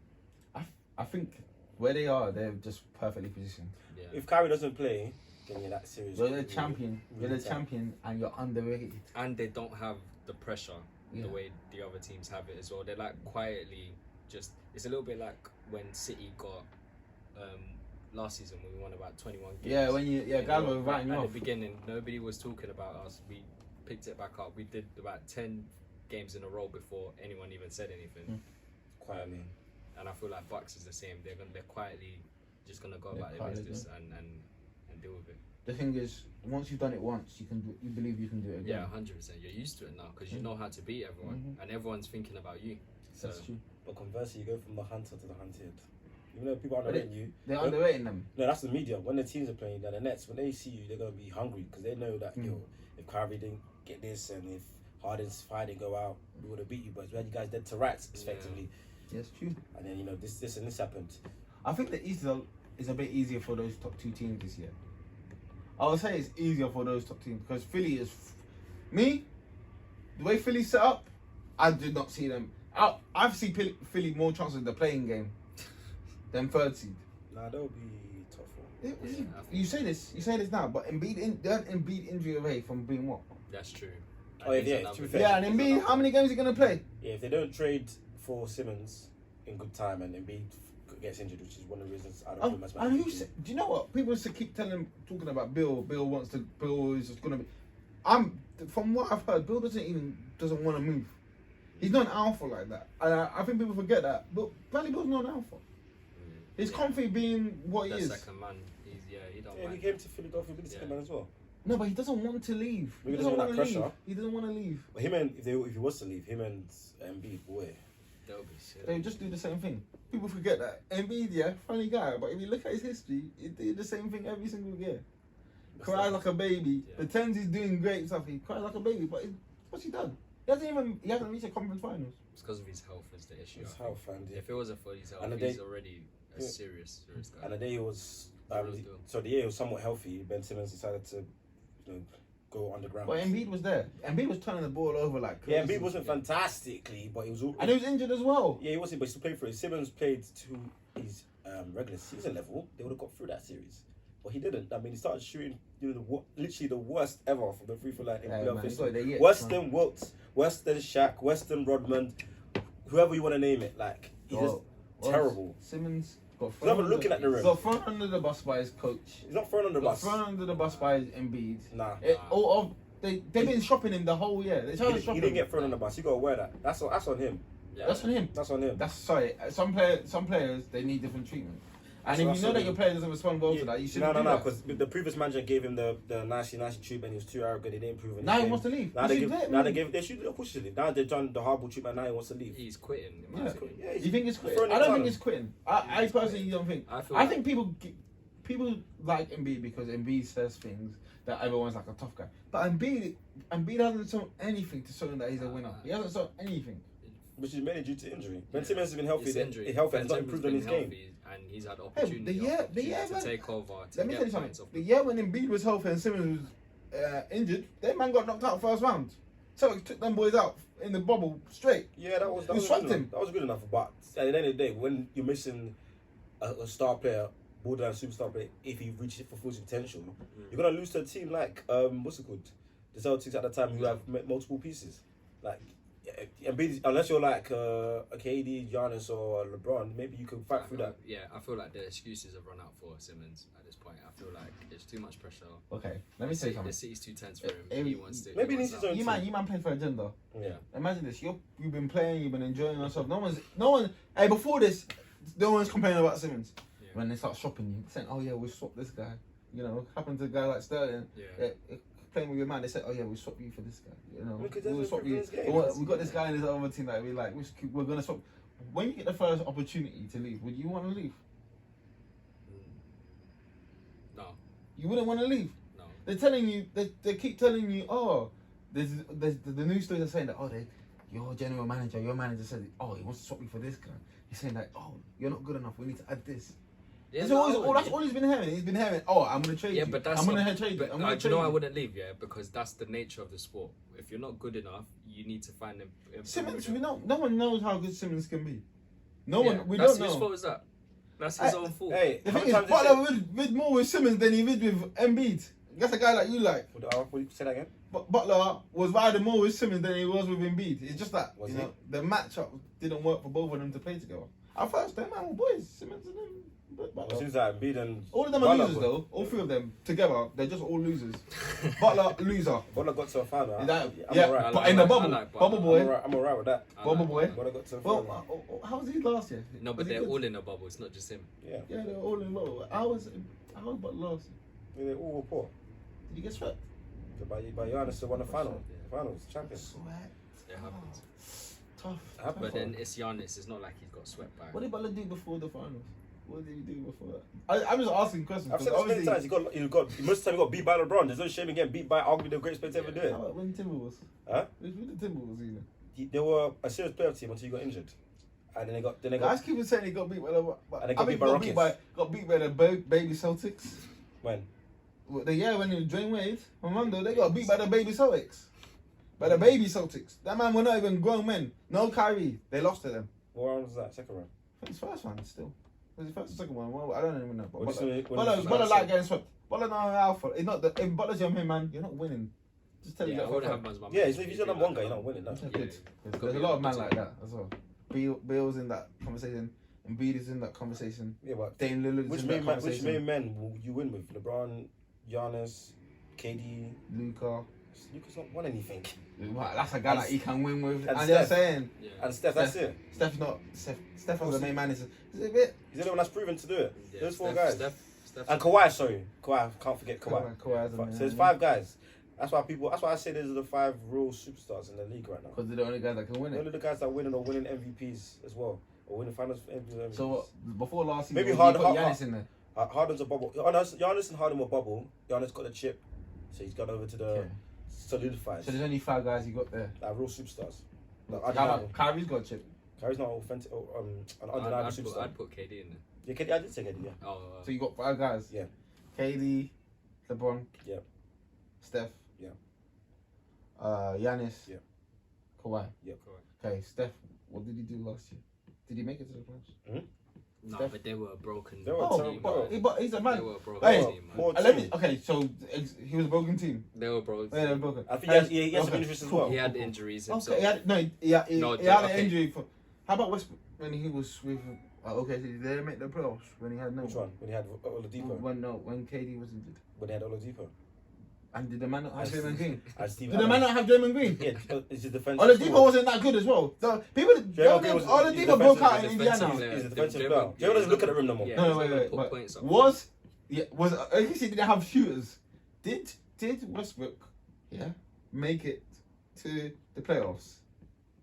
[SPEAKER 4] I think where they are, they're just perfectly positioned.
[SPEAKER 3] Yeah.
[SPEAKER 2] If Kyrie doesn't play, then you're that serious.
[SPEAKER 4] You're the champion. You're the champion, and you're underrated.
[SPEAKER 3] And they don't have the pressure
[SPEAKER 4] Yeah.
[SPEAKER 3] the way the other teams have it as well. They're like quietly just. It's a little bit like when City got last season when we won about 21 games.
[SPEAKER 4] Yeah, when guys were writing you
[SPEAKER 3] at
[SPEAKER 4] off.
[SPEAKER 3] the beginning. Nobody was talking about us. We picked it back up. We did about 10 games in a row before anyone even said anything.
[SPEAKER 2] Quietly.
[SPEAKER 3] And I feel like Bucks is the same. They're quietly just gonna go about their business and deal with it.
[SPEAKER 4] The thing is, once you've done it once, you believe you can do it again.
[SPEAKER 3] Yeah, 100%. You're used to it now because you know how to beat everyone, and everyone's thinking about you. So
[SPEAKER 4] That's true.
[SPEAKER 2] But conversely, you go from the hunter to the hunted. Even though people are underrating you,
[SPEAKER 4] They're underrating them.
[SPEAKER 2] no, that's the media. When the teams are playing, the Nets, when they see you, they're gonna be hungry because they know that if Kyrie didn't get this and if Harden's fire didn't go out, we would have beat you. But we had you guys dead to rights, effectively.
[SPEAKER 4] Yes, true.
[SPEAKER 2] And then this happened.
[SPEAKER 4] I think the East is a bit easier for those top two teams this year. I would say it's easier for those top teams because Philly is the way Philly's set up. I did not see them. I've seen Philly more chances in the playing game than third seed.
[SPEAKER 2] Nah, they'll be tough one.
[SPEAKER 4] You say this now, but Embiid injury away from being what?
[SPEAKER 3] that's true.
[SPEAKER 2] Oh, yeah, to be fair.
[SPEAKER 4] Yeah, and Embiid, how many games are he gonna play?
[SPEAKER 2] Yeah, if they don't trade for Simmons in good time and Embiid gets injured, which is one of the reasons I don't feel much about
[SPEAKER 4] do you know what people keep talking about? Bill is just gonna be. From what I've heard, Bill doesn't want to move. He's not an alpha like that, and I think people forget that. But Bradley Bill's not an alpha. He's comfy being what he is.
[SPEAKER 3] Second man. He don't
[SPEAKER 2] Yeah,
[SPEAKER 3] mind.
[SPEAKER 2] he came to Philadelphia with the second man as well.
[SPEAKER 4] No, but he doesn't want to leave. He
[SPEAKER 2] Maybe
[SPEAKER 4] doesn't
[SPEAKER 2] doesn't
[SPEAKER 4] want
[SPEAKER 2] want
[SPEAKER 4] to
[SPEAKER 2] that
[SPEAKER 4] leave.
[SPEAKER 2] pressure.
[SPEAKER 4] He doesn't want to leave.
[SPEAKER 2] But him and if he was to leave, him and Embiid, boy.
[SPEAKER 3] They'll be shit.
[SPEAKER 4] They would just do the same thing. People forget that Embiid, yeah, funny guy, but if you look at his history, he did the same thing every single year. Cries like a baby.
[SPEAKER 3] Yeah.
[SPEAKER 4] Pretends he's doing great stuff. He cries like a baby, but what's he done? He hasn't reached a conference finals.
[SPEAKER 3] It's because of his health is the issue.
[SPEAKER 2] His
[SPEAKER 3] I think.
[SPEAKER 2] health, and
[SPEAKER 3] If it wasn't for his health,
[SPEAKER 2] And the
[SPEAKER 3] he's
[SPEAKER 2] day-
[SPEAKER 3] already a serious guy.
[SPEAKER 2] and the day he was,
[SPEAKER 3] Real deal.
[SPEAKER 2] so the year he was somewhat healthy. Ben Simmons decided to, go underground.
[SPEAKER 4] But Embiid was there. Embiid was turning the ball over like crazy.
[SPEAKER 2] Yeah, Embiid wasn't fantastically, but he was.
[SPEAKER 4] And he was injured as well.
[SPEAKER 2] Yeah, he wasn't, but he still played for it. Simmons played to his regular season level. They would have got through that series, but he didn't. I mean, he started shooting, literally the worst ever from the free throw line in
[SPEAKER 4] Yeah,
[SPEAKER 2] playoff
[SPEAKER 4] man,
[SPEAKER 2] history.
[SPEAKER 4] they get-
[SPEAKER 2] Worse than Wilt, worse than Shaq, worse than Rodman, whoever you want to name it. Like he's just terrible.
[SPEAKER 4] Simmons got
[SPEAKER 2] He's not even looking at the rim.
[SPEAKER 4] Got thrown under the bus by his coach.
[SPEAKER 2] He's not thrown under the
[SPEAKER 4] Got
[SPEAKER 2] bus.
[SPEAKER 4] thrown under the bus by Embiid.
[SPEAKER 2] Nah.
[SPEAKER 4] They've been shopping him the whole year. They tried to shop
[SPEAKER 2] He
[SPEAKER 4] him.
[SPEAKER 2] didn't get thrown on the bus. You gotta wear that. That's on him.
[SPEAKER 3] Yeah.
[SPEAKER 4] That's on him.
[SPEAKER 2] That's on him.
[SPEAKER 4] That's sorry. Some players they need different treatment. And
[SPEAKER 2] So
[SPEAKER 4] if
[SPEAKER 2] that's
[SPEAKER 4] you know
[SPEAKER 2] on
[SPEAKER 4] that
[SPEAKER 2] him.
[SPEAKER 4] your player doesn't respond well to that, you shouldn't.
[SPEAKER 2] No, because the previous manager gave him the nicey treatment. He was too arrogant. He didn't improve.
[SPEAKER 4] Now he wants to leave.
[SPEAKER 2] Now
[SPEAKER 4] You
[SPEAKER 2] they
[SPEAKER 4] should
[SPEAKER 2] give.
[SPEAKER 4] let him
[SPEAKER 2] Now they
[SPEAKER 4] leave.
[SPEAKER 2] give. They should push it. Now they've done the horrible treatment. Now he wants to leave.
[SPEAKER 3] He's quitting. in my
[SPEAKER 4] Yeah.
[SPEAKER 3] opinion.
[SPEAKER 2] Yeah,
[SPEAKER 4] You think it's
[SPEAKER 2] throwing
[SPEAKER 4] quitting?
[SPEAKER 2] it
[SPEAKER 4] I don't
[SPEAKER 2] down.
[SPEAKER 4] think it's quitting. I personally don't think.
[SPEAKER 3] I
[SPEAKER 4] think people like Embiid because Embiid says things that everyone's like a tough guy. But Embiid hasn't shown anything to show that he's a winner. He hasn't shown anything.
[SPEAKER 2] Which is mainly due to injury. Ben Simmons has been healthy.
[SPEAKER 3] It's injury.
[SPEAKER 2] He's healthy.
[SPEAKER 3] Ben
[SPEAKER 2] He's not
[SPEAKER 3] Simmons
[SPEAKER 2] improved on his
[SPEAKER 3] been
[SPEAKER 2] game.
[SPEAKER 3] healthy, and he's had opportunity,
[SPEAKER 4] man-
[SPEAKER 3] to take over. To
[SPEAKER 4] Let me tell you
[SPEAKER 3] get points
[SPEAKER 4] something.
[SPEAKER 3] off
[SPEAKER 4] The year when Embiid was healthy and Simmons was injured, that man got knocked out first round. So it took them boys out in the bubble straight.
[SPEAKER 2] Yeah, that was
[SPEAKER 4] swept
[SPEAKER 2] good
[SPEAKER 4] him.
[SPEAKER 2] enough. That was good enough. But at the end of the day, when you're missing a star player, borderline superstar player, if he reaches it for full potential, you're gonna lose to a team like what's it called? The Celtics at the time who have multiple pieces. Like Embiid, unless you're like a KD, Giannis, or LeBron, maybe you can fight through that.
[SPEAKER 3] Yeah, I feel like the excuses have run out for Simmons at this point. I feel like it's too much pressure.
[SPEAKER 4] Okay, let me say
[SPEAKER 3] The
[SPEAKER 4] something.
[SPEAKER 3] city's too tense for him.
[SPEAKER 4] Maybe-
[SPEAKER 3] He wants to.
[SPEAKER 2] maybe
[SPEAKER 3] he
[SPEAKER 2] he
[SPEAKER 3] wants
[SPEAKER 2] needs his
[SPEAKER 3] out.
[SPEAKER 2] own
[SPEAKER 4] You man playing for agenda.
[SPEAKER 2] Yeah.
[SPEAKER 4] Imagine this. You've been playing, you've been enjoying yourself. No one. Hey, before this, no one's complaining about Simmons.
[SPEAKER 3] Yeah.
[SPEAKER 4] When they start shopping you, saying, "Oh yeah, we'll swap this guy." You know, happened to a guy like Sterling.
[SPEAKER 3] Yeah.
[SPEAKER 4] Playing with your man, they said, "Oh yeah, we'll swap you for this guy." You know,
[SPEAKER 2] Because
[SPEAKER 4] we'll
[SPEAKER 2] there's
[SPEAKER 4] swap
[SPEAKER 2] no
[SPEAKER 4] you.
[SPEAKER 2] preference game.
[SPEAKER 4] We got this guy in this other team that we like. We're gonna swap. When you get the first opportunity to leave, would you want to leave?
[SPEAKER 3] No,
[SPEAKER 4] You wouldn't want to leave.
[SPEAKER 3] no.
[SPEAKER 4] They're telling you. They keep telling you. Oh, there's the news stories are saying that. Oh, your general manager, your manager said, "Oh, he wants to swap you for this guy." He's saying that. Oh, you're not good enough. We need to add this.
[SPEAKER 3] Yeah,
[SPEAKER 4] That's
[SPEAKER 3] no,
[SPEAKER 4] all he's been hearing. He's been hearing, "Oh, I'm gonna trade
[SPEAKER 3] Yeah,
[SPEAKER 4] you.
[SPEAKER 3] but that's
[SPEAKER 4] I'm gonna
[SPEAKER 3] not-
[SPEAKER 4] trade you.
[SPEAKER 3] But
[SPEAKER 4] I'm gonna
[SPEAKER 3] do
[SPEAKER 4] trade
[SPEAKER 3] you know I
[SPEAKER 4] you."
[SPEAKER 3] wouldn't leave, yeah, because that's the nature of the sport. If you're not good enough, you need to find them.
[SPEAKER 4] Simmons, no one knows how good Simmons can be. We
[SPEAKER 3] That's
[SPEAKER 4] don't
[SPEAKER 3] whose
[SPEAKER 4] know.
[SPEAKER 3] fault is that? That's his own fault.
[SPEAKER 2] Hey,
[SPEAKER 4] The
[SPEAKER 2] how
[SPEAKER 4] thing
[SPEAKER 2] many
[SPEAKER 4] is,
[SPEAKER 2] times
[SPEAKER 4] Butler with more with Simmons than he did with Embiid. That's a guy like you like.
[SPEAKER 2] What you say that again?
[SPEAKER 4] But Butler was riding more with Simmons than he was with Embiid. It's just that
[SPEAKER 2] Was
[SPEAKER 4] you
[SPEAKER 2] he?
[SPEAKER 4] know the matchup didn't work for both of them to play together. At first, them man were boys, Simmons and them.
[SPEAKER 2] It
[SPEAKER 4] Butler.
[SPEAKER 2] seems like Embiid and
[SPEAKER 4] All of them are
[SPEAKER 2] Butler
[SPEAKER 4] losers
[SPEAKER 2] got-
[SPEAKER 4] though. All three of them together, they're just all losers. Butler loser.
[SPEAKER 2] Butler got to a final.
[SPEAKER 4] Is that,
[SPEAKER 2] I'm
[SPEAKER 4] yeah,
[SPEAKER 2] alright.
[SPEAKER 4] but in the
[SPEAKER 3] I
[SPEAKER 4] bubble,
[SPEAKER 3] like Butler.
[SPEAKER 4] bubble boy,
[SPEAKER 2] I'm alright with that.
[SPEAKER 4] bubble boy.
[SPEAKER 2] Butler got to a
[SPEAKER 4] Well,
[SPEAKER 2] final.
[SPEAKER 4] how was he last year?
[SPEAKER 3] No, but
[SPEAKER 4] Was he
[SPEAKER 3] they're
[SPEAKER 4] good?
[SPEAKER 3] all in a bubble. It's not just him.
[SPEAKER 2] Yeah.
[SPEAKER 4] Yeah, they're all in low. How was Butler last year?
[SPEAKER 2] They all were poor.
[SPEAKER 4] Did he get swept?
[SPEAKER 2] By Giannis won the final. Finals, champion.
[SPEAKER 4] Sweat.
[SPEAKER 3] It happens.
[SPEAKER 4] Tough.
[SPEAKER 2] Happened.
[SPEAKER 3] But then it's Giannis. It's not like he's got swept by.
[SPEAKER 4] What did Butler do before the finals? What did he do before that? I'm just asking questions.
[SPEAKER 2] I've said this many times. He got most of the time he got beat by LeBron. There's no shame in getting beat by arguably the greatest player to ever do
[SPEAKER 4] How
[SPEAKER 2] it.
[SPEAKER 4] about when Timberwolves?
[SPEAKER 2] Huh?
[SPEAKER 4] With the Timberwolves even.
[SPEAKER 2] They were a serious playoff team until he got injured, and then they got
[SPEAKER 4] Guys keep saying he got beat by the.
[SPEAKER 2] And they got beat by Rockets.
[SPEAKER 4] Got beat by the baby Celtics.
[SPEAKER 2] when
[SPEAKER 4] Well, the year when it was Dwayne Wade and Rondo, they got beat by the baby Celtics. By the baby Celtics. That man were not even grown men. No Kyrie. They lost to them.
[SPEAKER 2] what round was that? Second round.
[SPEAKER 4] I think it's first one still. Was it first or second one? Well, I don't even know. But
[SPEAKER 2] What is it- what is it-
[SPEAKER 4] Butler like getting swept. Butler not alpha. It's not the. If Butler's your main man, you're not winning. Just tell you
[SPEAKER 3] Yeah, I
[SPEAKER 4] that.
[SPEAKER 3] would
[SPEAKER 4] for a
[SPEAKER 3] have
[SPEAKER 4] fact.
[SPEAKER 3] my
[SPEAKER 2] Yeah, if you're number one guy, you're not winning. No.
[SPEAKER 4] Yeah,
[SPEAKER 3] Yeah,
[SPEAKER 4] good.
[SPEAKER 3] yeah.
[SPEAKER 4] There's a lot of men like that as well. Bill's in that conversation. Embiid is in that conversation.
[SPEAKER 2] Yeah, but
[SPEAKER 4] Dame Lillard's
[SPEAKER 2] which
[SPEAKER 4] in that
[SPEAKER 2] main
[SPEAKER 4] conversation.
[SPEAKER 2] men will you win with? LeBron, Giannis, KD.
[SPEAKER 4] Luka.
[SPEAKER 2] Luka's not won anything.
[SPEAKER 4] Well, that's a guy that he can win with.
[SPEAKER 2] and
[SPEAKER 4] And
[SPEAKER 2] Steph.
[SPEAKER 4] they're saying
[SPEAKER 3] Yeah.
[SPEAKER 2] And Steph, that's it.
[SPEAKER 4] Steph's not. Steph was the main man. Is a bit.
[SPEAKER 2] He's the only one that's proven to do it.
[SPEAKER 3] Yeah,
[SPEAKER 2] Those four
[SPEAKER 3] Steph-
[SPEAKER 2] guys.
[SPEAKER 3] Steph-
[SPEAKER 2] And Kawhi, sorry. Kawhi, can't forget Kawhi.
[SPEAKER 4] Kawhi's the main
[SPEAKER 2] So there's
[SPEAKER 4] man.
[SPEAKER 2] 5 guys. That's why I say those are the 5 real superstars in the league right now.
[SPEAKER 4] Because they're the only guys that can win
[SPEAKER 2] They're
[SPEAKER 4] it.
[SPEAKER 2] only the guys that winning or winning MVPs as well. Or winning finals MVPs.
[SPEAKER 4] So before last season,
[SPEAKER 2] Maybe
[SPEAKER 4] you
[SPEAKER 2] Harden-
[SPEAKER 4] put Giannis in there.
[SPEAKER 2] Harden's a bubble. Giannis and Harden were bubble. Giannis got the chip. So he's gone over to the
[SPEAKER 4] Okay.
[SPEAKER 2] solidified.
[SPEAKER 4] So there's only 5 guys you got there.
[SPEAKER 2] Like real superstars. Like,
[SPEAKER 4] How about Kyrie's got a chip?
[SPEAKER 2] Kyrie's not authentic, an undeniable
[SPEAKER 3] I'd
[SPEAKER 2] superstar.
[SPEAKER 3] put KD in there.
[SPEAKER 2] Yeah, KD, I did say KD, yeah.
[SPEAKER 3] Oh,
[SPEAKER 4] So you got 5 guys.
[SPEAKER 2] Yeah.
[SPEAKER 4] KD, LeBron.
[SPEAKER 2] Yeah.
[SPEAKER 4] Steph.
[SPEAKER 2] Yeah.
[SPEAKER 4] Giannis.
[SPEAKER 2] Yeah.
[SPEAKER 4] Kawhi.
[SPEAKER 3] correct.
[SPEAKER 4] Okay, Steph. What did he do last year? Did he make it to the playoffs?
[SPEAKER 3] No,
[SPEAKER 4] Steph-
[SPEAKER 3] but they were a broken.
[SPEAKER 2] They were
[SPEAKER 4] Oh,
[SPEAKER 3] team,
[SPEAKER 2] terrible.
[SPEAKER 3] man.
[SPEAKER 4] but he's a
[SPEAKER 3] They
[SPEAKER 4] man.
[SPEAKER 3] were a broken
[SPEAKER 4] Hey,
[SPEAKER 3] team, man.
[SPEAKER 2] poor
[SPEAKER 4] Let me.
[SPEAKER 2] team.
[SPEAKER 4] Okay, so he was a broken team.
[SPEAKER 3] They were broken.
[SPEAKER 4] Yeah, they were broken.
[SPEAKER 2] I think he has some
[SPEAKER 4] Okay,
[SPEAKER 2] injuries as
[SPEAKER 4] cool.
[SPEAKER 2] well.
[SPEAKER 3] He had injuries himself.
[SPEAKER 4] Okay, he had he
[SPEAKER 3] No,
[SPEAKER 4] had an
[SPEAKER 3] okay.
[SPEAKER 4] injury. How about Westbrook when he was with? Okay, did they make the playoffs when he had no?
[SPEAKER 2] Which one? When he had Oladipo.
[SPEAKER 4] When KD was injured.
[SPEAKER 2] When he had Oladipo.
[SPEAKER 4] And did the man not have
[SPEAKER 2] And
[SPEAKER 4] Draymond Green?
[SPEAKER 2] And Steve
[SPEAKER 4] Did the man not have Draymond Green?
[SPEAKER 2] Yeah, it's a defensive.
[SPEAKER 4] Oladipo wasn't that good as well. So people,
[SPEAKER 2] Draymond Green was- he's
[SPEAKER 4] Oladipo broke out in
[SPEAKER 3] defensive
[SPEAKER 4] Indiana.
[SPEAKER 3] player.
[SPEAKER 2] He's a defensive
[SPEAKER 3] Draymond-
[SPEAKER 2] player.
[SPEAKER 3] yeah,
[SPEAKER 2] Draymond doesn't
[SPEAKER 3] he's
[SPEAKER 2] look
[SPEAKER 3] not-
[SPEAKER 2] at the rim no more.
[SPEAKER 3] Yeah,
[SPEAKER 4] No,
[SPEAKER 3] he's
[SPEAKER 4] wait,
[SPEAKER 3] not
[SPEAKER 4] wait,
[SPEAKER 3] gonna put
[SPEAKER 4] but
[SPEAKER 3] points up.
[SPEAKER 4] was I guess he didn't have shooters. Did Westbrook, make it to the playoffs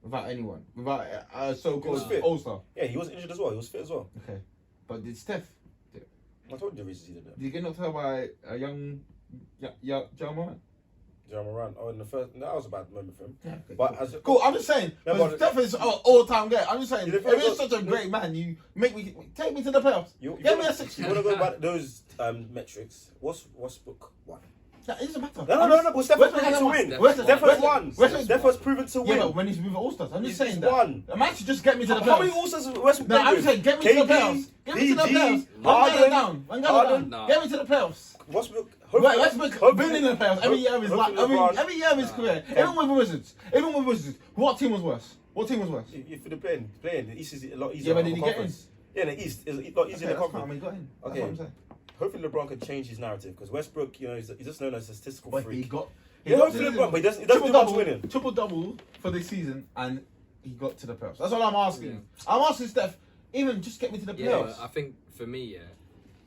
[SPEAKER 4] without anyone, without a so-called
[SPEAKER 2] He was fit.
[SPEAKER 4] All-Star?
[SPEAKER 2] Yeah, he wasn't injured as well. He was fit as well.
[SPEAKER 4] Okay, but did Steph?
[SPEAKER 2] I told you the reasons he did that.
[SPEAKER 4] Did he get knocked out by a young John Moran?
[SPEAKER 2] John Moran. Oh, in the first, that was a bad moment for him.
[SPEAKER 4] Yeah, okay,
[SPEAKER 2] But
[SPEAKER 4] cool.
[SPEAKER 2] as
[SPEAKER 4] Cool, I'm just saying.
[SPEAKER 2] No,
[SPEAKER 4] because
[SPEAKER 2] but-
[SPEAKER 4] Steph is an all-time great. I'm just saying.
[SPEAKER 2] You
[SPEAKER 4] If
[SPEAKER 2] don't
[SPEAKER 4] he's
[SPEAKER 2] feel-
[SPEAKER 4] such a great man, you take me to the playoffs.
[SPEAKER 2] you
[SPEAKER 4] Give me a
[SPEAKER 2] want
[SPEAKER 4] 6.
[SPEAKER 2] to go by those metrics. What's Westbrook won?
[SPEAKER 4] That doesn't matter.
[SPEAKER 2] No. But Steph has
[SPEAKER 4] Westbrook
[SPEAKER 2] proven to
[SPEAKER 4] hasn't
[SPEAKER 2] win.
[SPEAKER 3] won.
[SPEAKER 2] Steph has won.
[SPEAKER 4] Westbrook-
[SPEAKER 2] Steph has proven to
[SPEAKER 4] Yeah,
[SPEAKER 2] win.
[SPEAKER 4] but when he's with All-Stars, I'm just
[SPEAKER 2] He's
[SPEAKER 4] saying that.
[SPEAKER 2] won.
[SPEAKER 4] A man should just get me to the playoffs.
[SPEAKER 2] How many All-Stars has Westbrook
[SPEAKER 4] No,
[SPEAKER 2] played
[SPEAKER 4] I'm
[SPEAKER 2] with?
[SPEAKER 4] saying get me to the
[SPEAKER 2] KD,
[SPEAKER 4] playoffs. Get me to the
[SPEAKER 2] PG,
[SPEAKER 4] playoffs. One
[SPEAKER 2] Harden,
[SPEAKER 4] guy down. One guy
[SPEAKER 2] Harden.
[SPEAKER 4] down.
[SPEAKER 3] Nah.
[SPEAKER 4] Get me to the playoffs.
[SPEAKER 2] Westbrook.
[SPEAKER 4] Westbrook been in the playoffs every year of his life.
[SPEAKER 2] hopefully LeBron-
[SPEAKER 4] Every year of his career. Even with Wizards. What team was worse? What team was worse?
[SPEAKER 2] If you're playing, the East is a lot easier.
[SPEAKER 4] Yeah, but
[SPEAKER 2] of
[SPEAKER 4] did
[SPEAKER 2] a
[SPEAKER 4] he get in?
[SPEAKER 2] conference. Yeah, the East is a lot easier
[SPEAKER 4] Okay,
[SPEAKER 2] in the
[SPEAKER 4] that's fine. I
[SPEAKER 2] conference.
[SPEAKER 4] mean, he got in. That's
[SPEAKER 2] Okay.
[SPEAKER 4] what I'm saying.
[SPEAKER 2] Hopefully LeBron can change his narrative because Westbrook, he's just known as a statistical
[SPEAKER 4] But
[SPEAKER 2] freak.
[SPEAKER 4] he got.
[SPEAKER 2] Yeah, hopefully LeBron, but he doesn't do much winning.
[SPEAKER 4] Triple double for this season, and he got to the playoffs. That's all I'm asking. I'm asking Steph, even just get me to the
[SPEAKER 3] Yeah,
[SPEAKER 4] playoffs.
[SPEAKER 3] I think for me,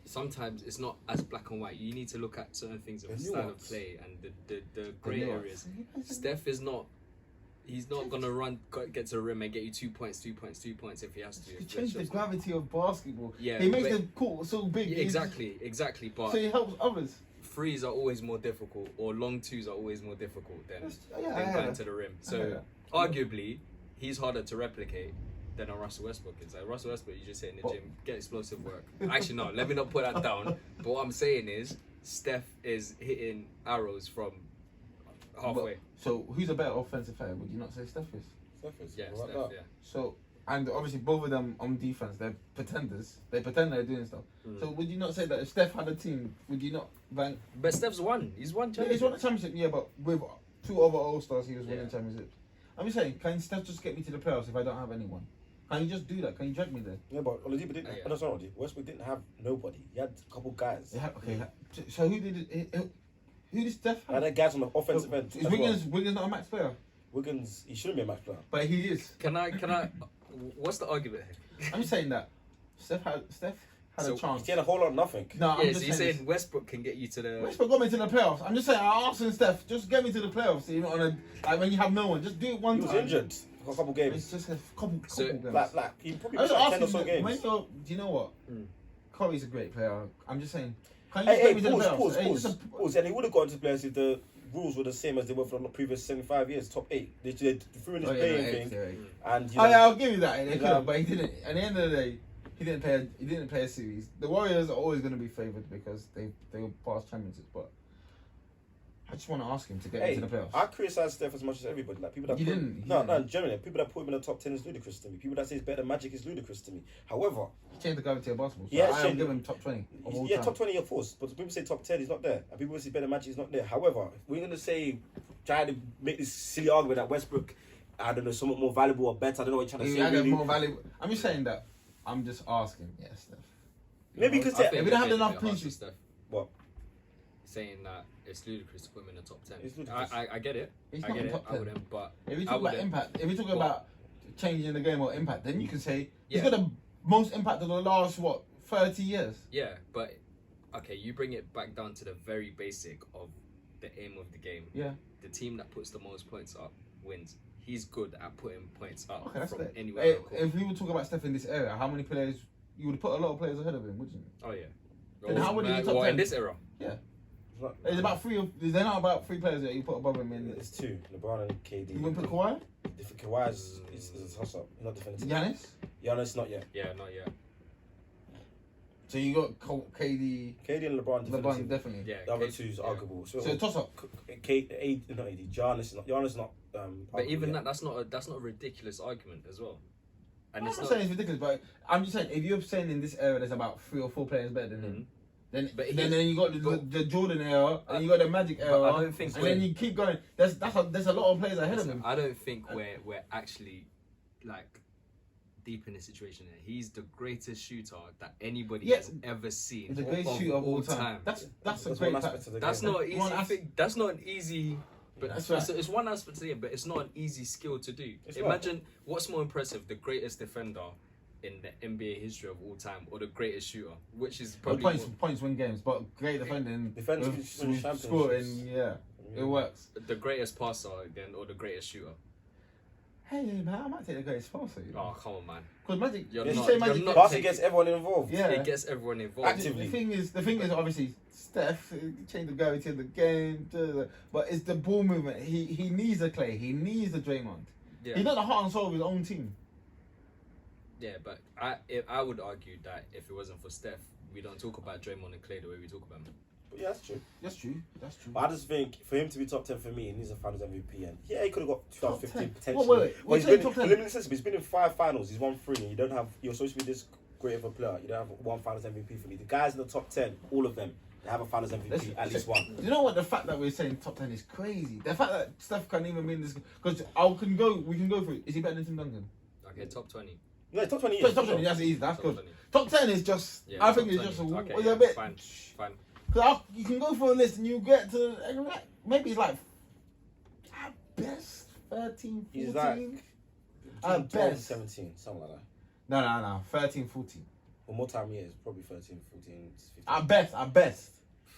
[SPEAKER 3] sometimes it's not as black and white. You need to look at certain things of
[SPEAKER 2] The
[SPEAKER 3] style of
[SPEAKER 2] nuance.
[SPEAKER 3] play and the grey
[SPEAKER 4] nuance.
[SPEAKER 3] areas. Steph is not. He's not gonna get to the rim and get you 2 points if he has to.
[SPEAKER 4] He changed the gravity of basketball.
[SPEAKER 3] Yeah,
[SPEAKER 4] he makes
[SPEAKER 3] but-
[SPEAKER 4] the court so big.
[SPEAKER 3] Yeah, exactly. But
[SPEAKER 4] So he helps others.
[SPEAKER 3] threes are always more difficult, or long twos are always more difficult than
[SPEAKER 4] I hear
[SPEAKER 3] getting
[SPEAKER 4] that.
[SPEAKER 3] to the rim.
[SPEAKER 4] I hear
[SPEAKER 3] So
[SPEAKER 4] that.
[SPEAKER 3] arguably, he's harder to replicate than a Russell Westbrook is. Like Russell Westbrook, you just sit in the
[SPEAKER 4] But-
[SPEAKER 3] gym, get explosive work. Actually, no, let me not put that down. But what I'm saying is, Steph is hitting arrows from halfway.
[SPEAKER 4] So who's a better offensive player? Would you not say Steph is?
[SPEAKER 2] Steph is.
[SPEAKER 3] Yeah,
[SPEAKER 2] What
[SPEAKER 3] Steph,
[SPEAKER 2] about
[SPEAKER 3] yeah.
[SPEAKER 4] So and obviously both of them on defense, they're pretenders. They pretend they're doing stuff. So would you not say that if Steph had a team, would you not rank?
[SPEAKER 3] But Steph's won. He's won
[SPEAKER 4] Yeah, he's
[SPEAKER 3] championship.
[SPEAKER 4] won the championship, yeah, but with 2 other All-Stars, he was winning championships. I'm just saying, can Steph just get me to the playoffs if I don't have anyone? Can you just do that? Can you drag me there?
[SPEAKER 2] Yeah, but Oladipo didn't.
[SPEAKER 3] Yeah.
[SPEAKER 2] No, sorry, Westbrook didn't have nobody. He had a couple guys.
[SPEAKER 4] Yeah, okay. So who did it? Who did Steph
[SPEAKER 2] And
[SPEAKER 4] have?
[SPEAKER 2] then guys on the offensive end.
[SPEAKER 4] Is
[SPEAKER 2] as
[SPEAKER 4] Wiggins
[SPEAKER 2] well.
[SPEAKER 4] not a max player?
[SPEAKER 2] Wiggins, he shouldn't be a match player.
[SPEAKER 4] But he is.
[SPEAKER 3] Can I? What's the argument here?
[SPEAKER 4] I'm just saying that Steph had
[SPEAKER 3] So,
[SPEAKER 4] a chance.
[SPEAKER 2] He's getting a whole lot of nothing.
[SPEAKER 4] No, I'm
[SPEAKER 3] Yeah,
[SPEAKER 4] just
[SPEAKER 3] so you're
[SPEAKER 4] saying.
[SPEAKER 3] saying Westbrook can get you to the.
[SPEAKER 4] Westbrook got me to the playoffs. I'm just saying, I asked Steph, just get me to the playoffs. Even on like when you have no one, just do it one
[SPEAKER 2] He was
[SPEAKER 4] time.
[SPEAKER 2] injured for a couple
[SPEAKER 4] It's
[SPEAKER 2] games.
[SPEAKER 4] just a couple
[SPEAKER 3] So,
[SPEAKER 4] games.
[SPEAKER 2] Like he probably
[SPEAKER 4] I was
[SPEAKER 2] played like 10 or
[SPEAKER 4] asking
[SPEAKER 2] so
[SPEAKER 4] you,
[SPEAKER 2] games.
[SPEAKER 4] do you know what? Curry's a great player. I'm just saying, can you
[SPEAKER 2] Hey,
[SPEAKER 4] get me to the playoffs?
[SPEAKER 2] pause.
[SPEAKER 4] Hey, just a-
[SPEAKER 2] Pause. And he would have gotten to players if the rules were the same as they were for the previous 75 years, top 8. They threw in this
[SPEAKER 4] Oh, yeah,
[SPEAKER 2] playing
[SPEAKER 4] no,
[SPEAKER 2] thing,
[SPEAKER 4] yeah.
[SPEAKER 2] and you
[SPEAKER 4] Oh
[SPEAKER 2] know,
[SPEAKER 4] yeah, I'll give you that. They could
[SPEAKER 2] Yeah.
[SPEAKER 4] have, but he didn't. At the end of the day, he didn't play a series. The Warriors are always going to be favoured because they were past championships. But I just want to ask him to get
[SPEAKER 2] hey,
[SPEAKER 4] into the playoffs.
[SPEAKER 2] I criticize Steph as much as everybody. Like people that
[SPEAKER 4] You
[SPEAKER 2] put,
[SPEAKER 4] didn't.
[SPEAKER 2] no, generally, people that put him in the top 10 is ludicrous to me. People that say he's better than Magic is ludicrous to me. However,
[SPEAKER 4] He changed the gravity of basketball. So
[SPEAKER 2] Yeah,
[SPEAKER 4] I
[SPEAKER 2] changed-
[SPEAKER 4] give him top 20 of all
[SPEAKER 2] yeah,
[SPEAKER 4] time.
[SPEAKER 2] top 20 of course, but people say top 10 he's not there, and people say better than Magic is not there. However, if we're gonna say try to make this silly argument that Westbrook, I don't know, somewhat more valuable or better. I don't know what you're trying to
[SPEAKER 4] He
[SPEAKER 2] say.
[SPEAKER 4] had a
[SPEAKER 2] Really.
[SPEAKER 4] more valuable. I'm just saying that. I'm just asking. Yes, Steph.
[SPEAKER 2] Maybe because
[SPEAKER 3] I think
[SPEAKER 4] if we don't have
[SPEAKER 3] it's
[SPEAKER 4] enough
[SPEAKER 3] a bit harsh
[SPEAKER 4] pieces-
[SPEAKER 3] with Steph,
[SPEAKER 2] what?
[SPEAKER 3] saying that it's ludicrous to put him in the top 10.
[SPEAKER 2] It's ludicrous.
[SPEAKER 3] I get it.
[SPEAKER 4] He's
[SPEAKER 3] I
[SPEAKER 4] not
[SPEAKER 3] get
[SPEAKER 4] in
[SPEAKER 3] it.
[SPEAKER 4] top
[SPEAKER 3] I
[SPEAKER 4] 10.
[SPEAKER 3] wouldn't, but
[SPEAKER 4] If we
[SPEAKER 3] I
[SPEAKER 4] talk about
[SPEAKER 3] wouldn't.
[SPEAKER 4] impact, if we talk
[SPEAKER 3] What?
[SPEAKER 4] about changing the game or impact, then you can say he's
[SPEAKER 3] Yeah.
[SPEAKER 4] got the most impact of the last 30 years.
[SPEAKER 3] Yeah, but okay, you bring it back down to the very basic of the aim of the game.
[SPEAKER 4] Yeah.
[SPEAKER 3] The team that puts the most points up wins. He's good at putting points up
[SPEAKER 4] Okay, that's
[SPEAKER 3] from
[SPEAKER 4] it.
[SPEAKER 3] anywhere.
[SPEAKER 4] Hey,
[SPEAKER 3] on the court.
[SPEAKER 4] if we would talk about Steph in this area, how many players you would have put a lot of players ahead of him, wouldn't you?
[SPEAKER 3] Oh yeah.
[SPEAKER 4] Then how would he be top
[SPEAKER 3] Well,
[SPEAKER 4] 10?
[SPEAKER 3] in this era?
[SPEAKER 4] Yeah.
[SPEAKER 2] It's not-
[SPEAKER 4] There's about is there not about 3 players that you put above him in?
[SPEAKER 2] It's 2, LeBron and KD.
[SPEAKER 4] You wouldn't put Kawhi?
[SPEAKER 2] If Kawhi is a toss up, not definitive.
[SPEAKER 4] Giannis?
[SPEAKER 2] Giannis not yet.
[SPEAKER 3] Yeah, not yet.
[SPEAKER 4] So you got KD,
[SPEAKER 2] KD and LeBron
[SPEAKER 4] LeBron
[SPEAKER 2] definitive.
[SPEAKER 4] definitely.
[SPEAKER 3] Yeah.
[SPEAKER 2] The other
[SPEAKER 3] Kate-
[SPEAKER 2] two is
[SPEAKER 3] yeah.
[SPEAKER 2] arguable. So,
[SPEAKER 4] So toss up.
[SPEAKER 2] not AD. Giannis not.
[SPEAKER 3] But
[SPEAKER 2] arguable
[SPEAKER 3] even
[SPEAKER 2] yet.
[SPEAKER 3] that's not a ridiculous argument as well. And
[SPEAKER 4] I'm
[SPEAKER 3] it's
[SPEAKER 4] not
[SPEAKER 3] not.
[SPEAKER 4] saying it's ridiculous, but I'm just saying if you're saying in this era there's about 3 or 4 players better than him, then
[SPEAKER 3] But
[SPEAKER 4] then you got the Jordan era and you got the Magic
[SPEAKER 3] but
[SPEAKER 4] era,
[SPEAKER 3] I don't think
[SPEAKER 4] and then you keep going. There's a lot of players ahead of him.
[SPEAKER 3] I don't think we're actually like deep in the situation here. He's the greatest shooter that anybody
[SPEAKER 4] Yeah.
[SPEAKER 3] has ever seen.
[SPEAKER 4] He's the greatest shooter of all time. That's a
[SPEAKER 2] That's
[SPEAKER 4] great
[SPEAKER 2] one
[SPEAKER 4] fact.
[SPEAKER 2] aspect of the
[SPEAKER 3] That's
[SPEAKER 2] game.
[SPEAKER 3] not an easy
[SPEAKER 4] One
[SPEAKER 3] thing. That's not an easy. But
[SPEAKER 4] That's
[SPEAKER 3] it's one aspect of it, but it's not an easy skill to do.
[SPEAKER 2] It's
[SPEAKER 3] Imagine what's more impressive: the greatest defender in the NBA history of all time, or the greatest shooter, which is
[SPEAKER 4] Well,
[SPEAKER 3] probably
[SPEAKER 4] points win games, but great defending,
[SPEAKER 2] Defense
[SPEAKER 4] with
[SPEAKER 2] wins
[SPEAKER 4] some
[SPEAKER 2] championships.
[SPEAKER 4] scoring, yeah, it works.
[SPEAKER 3] the greatest passer then, or the greatest shooter.
[SPEAKER 4] Hey man, I might take the greatest passer.
[SPEAKER 3] Oh come on, man!
[SPEAKER 4] Because Magic,
[SPEAKER 3] You're
[SPEAKER 4] you
[SPEAKER 3] not-
[SPEAKER 4] say
[SPEAKER 3] you're
[SPEAKER 4] Magic,
[SPEAKER 3] not-
[SPEAKER 2] Basket
[SPEAKER 3] take
[SPEAKER 2] gets
[SPEAKER 3] it.
[SPEAKER 2] everyone involved.
[SPEAKER 4] yeah.
[SPEAKER 3] It gets everyone involved.
[SPEAKER 2] Actively.
[SPEAKER 4] The thing is obviously Steph changed the gravity of the game, but it's the ball movement. He needs a Clay, he needs a Draymond.
[SPEAKER 3] Yeah.
[SPEAKER 4] He's not the heart and soul of his own team.
[SPEAKER 3] Yeah, but I would argue that if it wasn't for Steph, we don't talk about Draymond and Clay the way we talk about him.
[SPEAKER 2] But yeah, that's true.
[SPEAKER 4] That's true. That's true.
[SPEAKER 2] But I just think for him to be top 10 for me, he needs a Finals MVP. And yeah, he could have got
[SPEAKER 4] Top
[SPEAKER 2] 2015
[SPEAKER 4] 10.
[SPEAKER 2] potentially.
[SPEAKER 4] Wait.
[SPEAKER 2] But
[SPEAKER 4] What's
[SPEAKER 2] he's
[SPEAKER 4] your
[SPEAKER 2] been,
[SPEAKER 4] top 10?
[SPEAKER 2] but listen, he's been in 5 finals. He's won 3. And you don't have. You're supposed to be this great of a player. You don't have one Finals MVP for me. The guys in the top 10, all of them, they have a Finals MVP,
[SPEAKER 4] Listen,
[SPEAKER 2] at least one.
[SPEAKER 4] Do you know what the fact that we're saying top 10 is crazy? The fact that Steph can't even be in this, because we can go for it. Is he better than Tim Duncan?
[SPEAKER 3] Okay, top 20.
[SPEAKER 2] No, top 20
[SPEAKER 4] Top
[SPEAKER 2] years.
[SPEAKER 4] 20, that's easy. That's
[SPEAKER 3] Top
[SPEAKER 4] good.
[SPEAKER 3] 20.
[SPEAKER 4] Top 10 is just.
[SPEAKER 3] Yeah,
[SPEAKER 4] I think
[SPEAKER 3] top
[SPEAKER 4] it's
[SPEAKER 3] 20.
[SPEAKER 4] just
[SPEAKER 3] Okay,
[SPEAKER 4] it's
[SPEAKER 3] yeah,
[SPEAKER 4] a bit.
[SPEAKER 3] fine.
[SPEAKER 4] Because you can go for a list and you get to maybe it's like at best 13, 14.
[SPEAKER 2] He's like
[SPEAKER 4] At
[SPEAKER 2] 12,
[SPEAKER 4] best.
[SPEAKER 2] 17, something like that.
[SPEAKER 4] No, 13, 14.
[SPEAKER 2] One more time years, probably 13, 14, 15.
[SPEAKER 4] At best.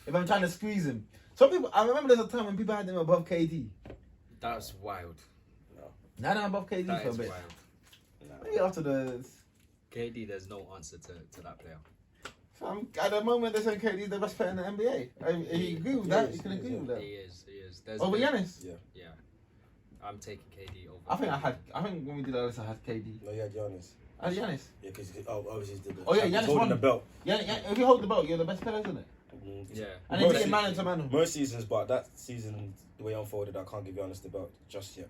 [SPEAKER 4] If I'm trying to squeeze him. Some people, I remember there's a time when people had him above KD.
[SPEAKER 3] That's wild.
[SPEAKER 4] Now they're above KD
[SPEAKER 3] That
[SPEAKER 4] for a
[SPEAKER 3] is
[SPEAKER 4] bit.
[SPEAKER 3] wild.
[SPEAKER 4] Maybe after the.
[SPEAKER 3] KD, there's no answer to that player.
[SPEAKER 4] At the moment, they're saying KD is the best player in the NBA. You agree with that? You can agree with that.
[SPEAKER 3] He is. There's
[SPEAKER 4] Over
[SPEAKER 3] been-
[SPEAKER 4] Giannis?
[SPEAKER 3] Yeah. I'm taking KD over.
[SPEAKER 4] I think when we did this, I had KD.
[SPEAKER 2] No, you had Giannis.
[SPEAKER 4] I had Giannis.
[SPEAKER 2] Yeah, because obviously he's the
[SPEAKER 4] Oh, yeah,
[SPEAKER 2] he's
[SPEAKER 4] Giannis
[SPEAKER 2] holding
[SPEAKER 4] won.
[SPEAKER 2] the belt.
[SPEAKER 4] Yeah, if you hold the belt, you're the best player, isn't it?
[SPEAKER 3] Yeah.
[SPEAKER 4] And
[SPEAKER 2] Most
[SPEAKER 4] if you get man to man.
[SPEAKER 2] Most seasons, but that season, the way it unfolded, I can't give Giannis the belt just yet.